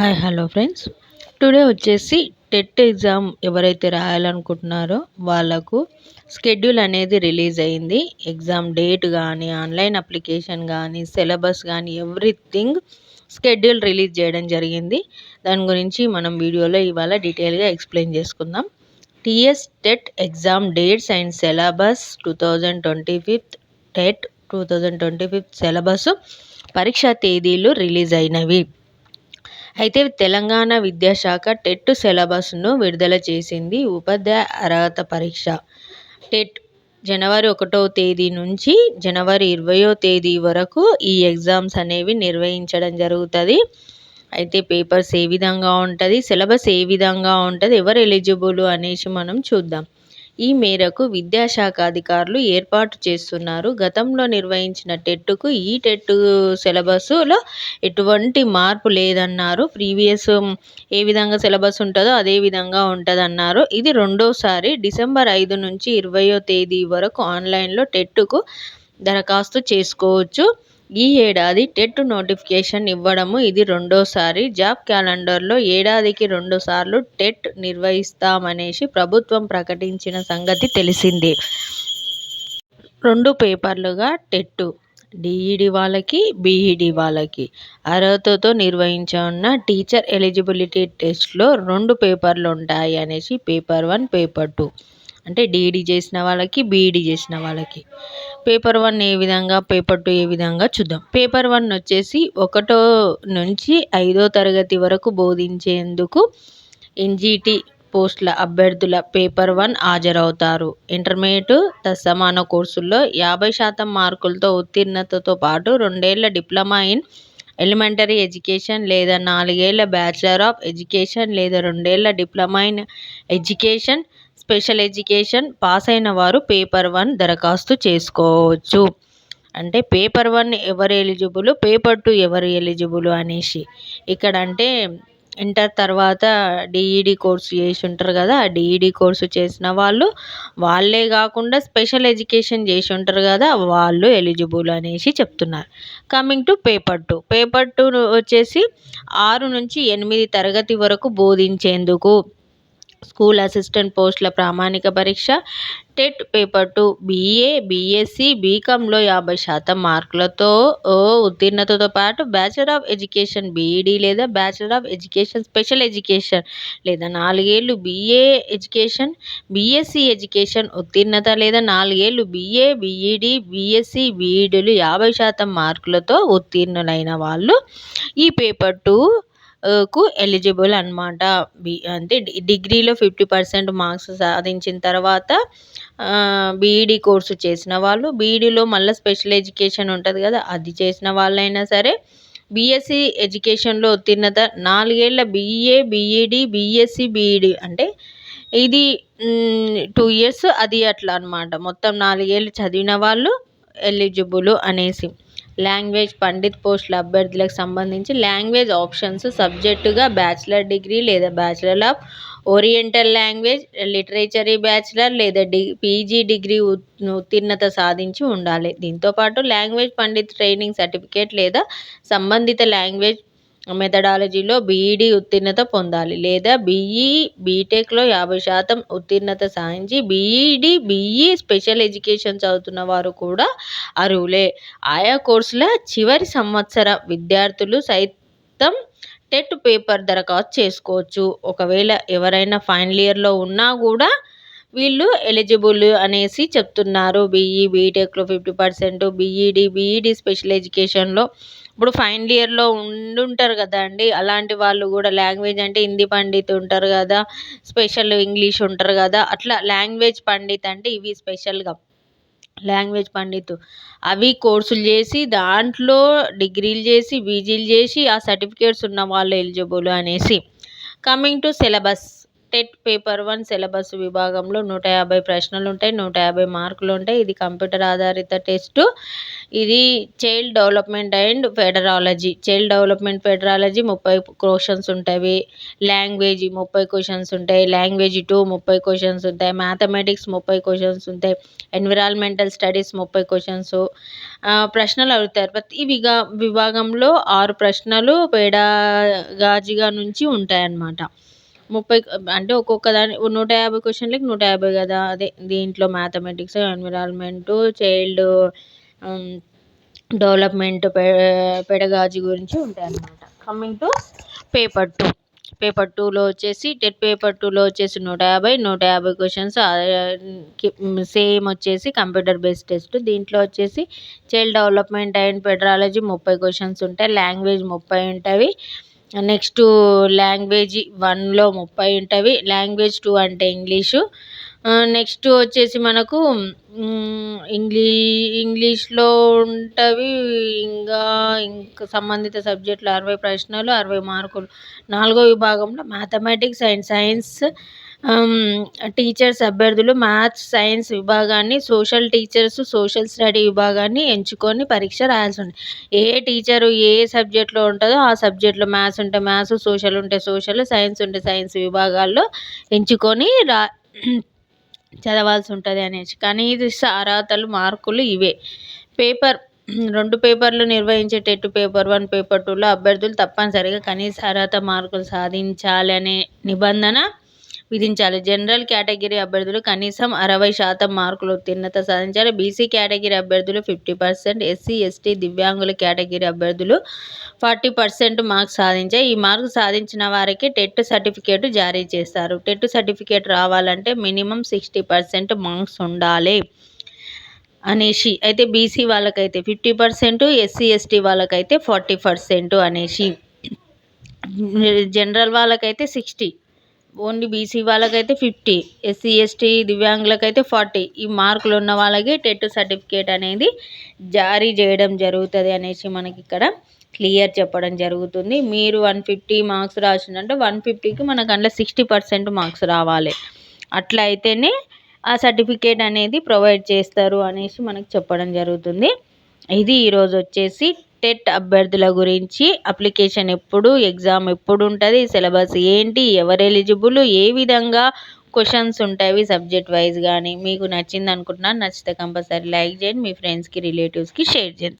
Hello friends. Today వచ్చేసి TET exam ఎవరైతే రాయాలనుకుంటున్నారో వాళ్ళకు షెడ్యూల్ అనేది రిలీజ్ అయింది. ఎగ్జామ్ డేట్ కానీ, ఆన్లైన్ అప్లికేషన్ కానీ, సిలబస్ కానీ ఎవ్రీథింగ్ షెడ్యూల్ రిలీజ్ చేయడం జరిగింది. దాని గురించి మనం వీడియోలో ఇవాళ డీటెయిల్గా ఎక్స్ప్లెయిన్ చేసుకుందాం. TS TET exam dates and syllabus 2025 TET 2025 syllabus పరీక్షా తేదీలు రిలీజ్ అయినవి. అయితే తెలంగాణ విద్యాశాఖ టెట్ సిలబస్ను విడుదల చేసింది. ఉపాధ్యాయ అర్హత పరీక్ష టెట్ జనవరి 1వ తేదీ నుంచి జనవరి 20వ తేదీ వరకు ఈ ఎగ్జామ్స్ అనేవి నిర్వహించడం జరుగుతుంది. అయితే పేపర్స్ ఏ విధంగా ఉంటుంది, సిలబస్ ఏ విధంగా ఉంటుంది, ఎవరు ఎలిజిబుల్ అనేసి మనం చూద్దాం. ఈ మేరకు విద్యాశాఖ అధికారులు ఏర్పాటు చేస్తున్నారు. గతంలో నిర్వహించిన టెట్కు ఈ టెట్ సిలబస్లో ఎటువంటి మార్పు లేదన్నారు. ప్రీవియస్ ఏ విధంగా సిలబస్ ఉంటుందో అదే విధంగా ఉంటుందన్నారు. ఇది రెండోసారి. డిసెంబర్ 5 నుంచి 20వ తేదీ వరకు ఆన్లైన్లో టెట్కు దరఖాస్తు చేసుకోవచ్చు. ఈ ఏడాది టెట్ నోటిఫికేషన్ ఇవ్వడము ఇది రెండోసారి. జాబ్ క్యాలెండర్లో ఏడాదికి 2 సార్లు టెట్ నిర్వహిస్తామనేసి ప్రభుత్వం ప్రకటించిన సంగతి తెలిసిందే. 2 పేపర్లుగా టెట్ డిఈడి వాళ్ళకి, బీఈడి వాళ్ళకి అర్హతతో నిర్వహించనున్న టీచర్ ఎలిజిబిలిటీ టెస్ట్లో 2 పేపర్లు ఉంటాయి అనేసి పేపర్ 1, పేపర్ 2 అంటే డిఈడి చేసిన వాళ్ళకి, బీఈడి చేసిన వాళ్ళకి. పేపర్ 1 ఏ విధంగా, పేపర్ 2 ఏ విధంగా చూద్దాం. పేపర్ 1 వచ్చేసి 1 నుంచి 5వ తరగతి వరకు బోధించేందుకు ఎన్జీటీ పోస్టుల అభ్యర్థుల పేపర్ 1 హాజరవుతారు. ఇంటర్మీడియట్ తత్సమాన కోర్సుల్లో 50% మార్కులతో ఉత్తీర్ణతతో పాటు 2 ఏళ్ల డిప్లొమా ఇన్ ఎలిమెంటరీ ఎడ్యుకేషన్ లేదా 4 ఏళ్ల బ్యాచిలర్ ఆఫ్ ఎడ్యుకేషన్ లేదా 2 ఏళ్ల diploma in education special education pass అయిన వారు పేపర్ 1 దరఖాస్తు చేసుకోవచ్చు. అంటే పేపర్ 1 ఎవరు ఎలిజిబుల్, పేపర్ 2 ఎవరు ఎలిజిబుల్ అనేసి ఇక్కడ అంటే ఇంటర్ తర్వాత డిఈడి కోర్సు చేసి ఉంటారు కదా, ఆ డిఈడి కోర్సు చేసిన వాళ్ళే కాకుండా స్పెషల్ ఎడ్యుకేషన్ చేసి ఉంటారు కదా, వాళ్ళు ఎలిజిబుల్ అనేసి చెప్తున్నారు. Coming to paper 2. పేపర్ 2 వచ్చేసి 6 నుంచి 8 తరగతి వరకు బోధించేందుకు స్కూల్ అసిస్టెంట్ పోస్టుల ప్రామాణిక పరీక్ష టెట్ పేపర్ 2 బీఏ, బీఎస్సీ, బీకామ్లో 50% మార్కులతో ఉత్తీర్ణతతో పాటు బ్యాచిలర్ ఆఫ్ ఎడ్యుకేషన్ బీఈడి లేదా bachelor of education special education లేదా 4 ఏళ్లు బీఏ ఎడ్యుకేషన్, బీఎస్సీ ఎడ్యుకేషన్ ఉత్తీర్ణత లేదా 4 ఏళ్లు బీఏ, బీఈడి, బీఎస్సీ, బీఈడీలు 50% మార్కులతో ఉత్తీర్ణులైన వాళ్ళు ఈ పేపర్ 2 కు ఎలిజిబుల్ అనమాట. అంటే డిగ్రీలో 50% మార్క్స్ సాధించిన తర్వాత బీఈడి కోర్సు చేసిన వాళ్ళు, బీఈడిలో మళ్ళీ స్పెషల్ ఎడ్యుకేషన్ ఉంటుంది కదా, అది చేసిన వాళ్ళైనా సరే, బీఎస్సీ ఎడ్యుకేషన్లో ఉత్తీర్ణత 4 ఏళ్ల బీఏ, బీఈడి, బీఎస్సీ, బీఈడి అంటే ఇది 2 ఇయర్స్ అది అట్లా అనమాట. మొత్తం 4 ఏళ్ళు చదివిన వాళ్ళు ఎలిజిబుల్ అనేసి. లాంగ్వేజ్ పండిత్ పోస్టుల అభ్యర్థులకు సంబంధించి లాంగ్వేజ్ ఆప్షన్స్ సబ్జెక్టుగా బ్యాచిలర్ డిగ్రీ లేదా bachelor of oriental language, లిటరేచరీ bachelor లేదా పీజీ డిగ్రీ ఉత్తీర్ణత సాధించి ఉండాలి. దీంతోపాటు లాంగ్వేజ్ పండిత్ ట్రైనింగ్ సర్టిఫికేట్ లేదా సంబంధిత లాంగ్వేజ్ మెథడాలజీలో బీఈడి ఉత్తీర్ణత పొందాలి లేదా బీఈ, బీటెక్లో 50% ఉత్తీర్ణత సాధించి బీఈడి, బీఈ స్పెషల్ ఎడ్యుకేషన్ చదువుతున్న వారు కూడా అర్హులే. ఆయా కోర్సుల చివరి సంవత్సర విద్యార్థులు సైతం టెట్ పేపర్ దరఖాస్తు చేసుకోవచ్చు. ఒకవేళ ఎవరైనా ఫైనల్ ఇయర్లో ఉన్నా కూడా వీళ్ళు ఎలిజిబుల్ అనేసి చెప్తున్నారు. బీఈ, బీటెక్లో 50%, బీఈడి స్పెషల్ ఎడ్యుకేషన్లో ఇప్పుడు ఫైనల్ ఇయర్లో ఉండుంటారు కదా అండి, అలాంటి వాళ్ళు కూడా లాంగ్వేజ్ అంటే హిందీ పండిత్ ఉంటారు కదా, స్పెషల్ ఇంగ్లీష్ ఉంటారు కదా, అట్లా లాంగ్వేజ్ పండిత్ అంటే ఇవి స్పెషల్గా లాంగ్వేజ్ పండిత్ అవి కోర్సులు చేసి దాంట్లో డిగ్రీలు చేసి పీజీలు చేసి ఆ సర్టిఫికేట్స్ ఉన్న వాళ్ళు ఎలిజిబుల్ అనేసి. Coming to syllabus TET paper 1 syllabus విభాగంలో 150 ప్రశ్నలు ఉంటాయి, 150 మార్కులు ఉంటాయి. ఇది కంప్యూటర్ ఆధారిత టెస్టు. ఇది చైల్డ్ డెవలప్మెంట్ అండ్ ఫెడరాలజీ. 30 క్వశ్చన్స్ ఉంటాయి. లాంగ్వేజ్ 30 క్వశ్చన్స్ ఉంటాయి. లాంగ్వేజ్ 2 30 క్వశ్చన్స్ ఉంటాయి. మ్యాథమెటిక్స్ 30 క్వశ్చన్స్ ఉంటాయి. Environmental studies 30 questions. ప్రశ్నలు అడుగుతారు. ప్రతి విభాగంలో 6 ప్రశ్నలు పెడగాజిగా నుంచి ఉంటాయన్నమాట. 30 అంటే ఒక్కొక్క దాని 150 క్వశ్చన్లకి 150 కదా. అదే దీంట్లో mathematics, environment, child development, pedagogy గురించి ఉంటాయన్నమాట. కమింగ్ టు పేపర్ 2లో వచ్చేసి టెట్ పేపర్ 2లో వచ్చేసి 150 క్వశ్చన్స్ సేమ్ వచ్చేసి కంప్యూటర్ బేస్డ్ టెస్ట్. దీంట్లో వచ్చేసి చైల్డ్ డెవలప్మెంట్ అండ్ ఫెడరాలజీ 30 క్వశ్చన్స్ ఉంటాయి. లాంగ్వేజ్ 30 ఉంటుంది. నెక్స్ట్ లాంగ్వేజ్ 1లో 30 ఉంటుంది. లాంగ్వేజ్ 2 అంటే ఇంగ్లీషు. నెక్స్ట్ వచ్చేసి మనకు ఇంగ్లీష్లో ఉంటవి. ఇంకా సంబంధిత సబ్జెక్టులు 60 ప్రశ్నలు, 60 మార్కులు. 4వ విభాగంలో మ్యాథమెటిక్స్ అండ్ సైన్స్ టీచర్స్ అభ్యర్థులు మ్యాథ్స్, సైన్స్ విభాగాన్ని, సోషల్ టీచర్స్ సోషల్ స్టడీ విభాగాన్ని ఎంచుకొని పరీక్ష రాయాల్సి ఉంటుంది. ఏ టీచరు ఏ సబ్జెక్ట్లో ఉంటుందో ఆ సబ్జెక్ట్లో మ్యాథ్స్ ఉంటే మ్యాథ్స్, సోషల్ ఉంటే సోషల్, సైన్స్ ఉంటే సైన్స్ విభాగాల్లో ఎంచుకొని చదవాల్సి ఉంటుంది అనేసి. కనీస అర్హతలు మార్కులు ఇవే. 2 పేపర్లు నిర్వహించే టెట్ పేపర్ 1, పేపర్ 2లో అభ్యర్థులు తప్పనిసరిగా కనీస అర్హత మార్కులు సాధించాలనే నిబంధన విధించాలి. జనరల్ కేటగిరీ అభ్యర్థులు కనీసం 60% మార్కులు ఉత్తీర్ణత సాధించాలి. బీసీ కేటగిరీ అభ్యర్థులు 50%, ఎస్సీ, ఎస్టీ, దివ్యాంగుల కేటగిరీ అభ్యర్థులు 40% మార్క్స్ సాధించాయి. ఈ మార్క్స్ సాధించిన వారికి టెట్ సర్టిఫికేట్ జారీ చేస్తారు. టెట్ సర్టిఫికేట్ రావాలంటే మినిమం 60% మార్క్స్ ఉండాలి అనేసి. అయితే బీసీ వాళ్ళకైతే 50%, ఎస్సీ, ఎస్టీ వాళ్ళకైతే 40% అనేసి. జనరల్ వాళ్ళకైతే 60, ఓన్లీ బీసీ వాళ్ళకైతే 50, ఎస్సీ, ఎస్టీ, దివ్యాంగులకైతే 40. ఈ మార్కులు ఉన్న వాళ్ళకి టెట్ సర్టిఫికేట్ అనేది జారీ చేయడం జరుగుతుంది అనేసి మనకి ఇక్కడ క్లియర్ చెప్పడం జరుగుతుంది. మీరు 150 మార్క్స్ రాసిందంటే 150కి మనకు అందులో 60% మార్క్స్ రావాలి. అట్లా అయితేనే ఆ సర్టిఫికేట్ అనేది ప్రొవైడ్ చేస్తారు అనేసి మనకు చెప్పడం జరుగుతుంది. ఇది ఈరోజు వచ్చేసి టెట్ అభ్యర్థుల గురించి. అప్లికేషన్ ఎప్పుడు, ఎగ్జామ్ ఎప్పుడు ఉంటుంది, సిలబస్ ఏంటి, ఎవరు ఎలిజిబుల్, ఏ విధంగా క్వశ్చన్స్ ఉంటాయి సబ్జెక్ట్ వైజ్ కానీ మీకు నచ్చింది అనుకుంటున్నాను. నచ్చితే కంపల్సరీ లైక్ చేయండి, మీ ఫ్రెండ్స్కి రిలేటివ్స్కి షేర్ చేయండి.